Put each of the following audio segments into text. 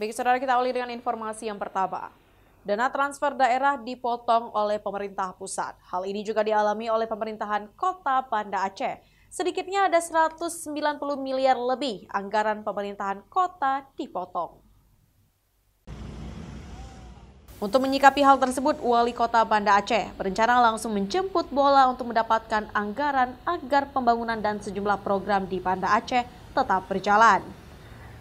Baik, saudara, kita awali dengan informasi yang pertama. Dana transfer daerah dipotong oleh pemerintah pusat. Hal ini juga dialami oleh pemerintahan Kota Banda Aceh. Sedikitnya ada 190 miliar lebih anggaran pemerintahan kota dipotong. Untuk menyikapi hal tersebut, Wali Kota Banda Aceh berencana langsung menjemput bola untuk mendapatkan anggaran agar pembangunan dan sejumlah program di Banda Aceh tetap berjalan.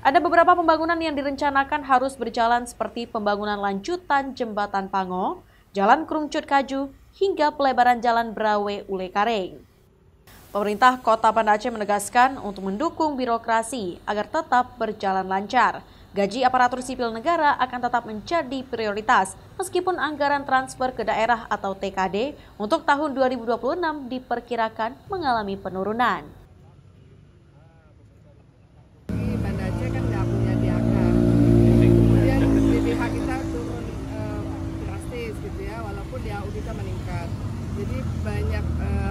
Ada beberapa pembangunan yang direncanakan harus berjalan seperti pembangunan lanjutan Jembatan Pango, Jalan Krungcut Kaju, hingga pelebaran Jalan Brawe Ule Kareng. Pemerintah Kota Banda Aceh menegaskan untuk mendukung birokrasi agar tetap berjalan lancar. Gaji aparatur sipil negara akan tetap menjadi prioritas meskipun anggaran transfer ke daerah atau TKD untuk tahun 2026 diperkirakan mengalami penurunan. Banda Aceh kan nggak punya DAK, kemudian BPH kita turun drastis gitu ya, walaupun DAU kita meningkat. Jadi banyak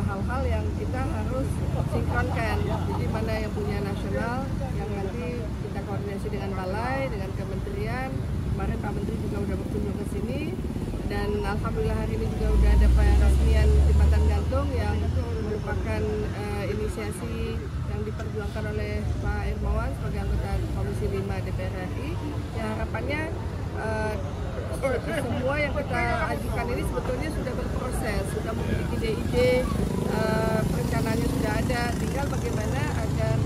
hal-hal yang kita harus sinkronkan. Jadi mana yang punya nasional, yang nanti kita koordinasi dengan balai, dengan kementerian. Kemarin Pak Menteri juga udah berkunjung ke sini, dan alhamdulillah hari ini juga udah ada peresmian jembatan gantung yang merupakan inisiasi yang diperjuangkan oleh Pak Irmawan sebagai anggota Komisi 5 DPR RI. Ya, harapannya semua yang kita ajukan ini sebetulnya sudah berproses, sudah memiliki ide-ide, perencanaannya sudah ada, tinggal bagaimana agar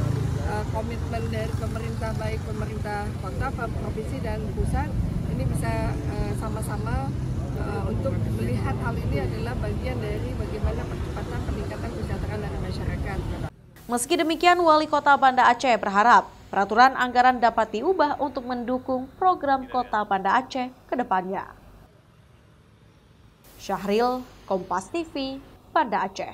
komitmen dari pemerintah, baik pemerintah kota, provinsi dan pusat ini bisa sama-sama untuk melihat hal ini adalah bagian dari bagaimana percepatan peningkatan kesejahteraan dari masyarakat. Meski demikian, Wali Kota Banda Aceh berharap peraturan anggaran dapat diubah untuk mendukung program Kota Banda Aceh ke depannya. Syahril, Kompas TV, Banda Aceh.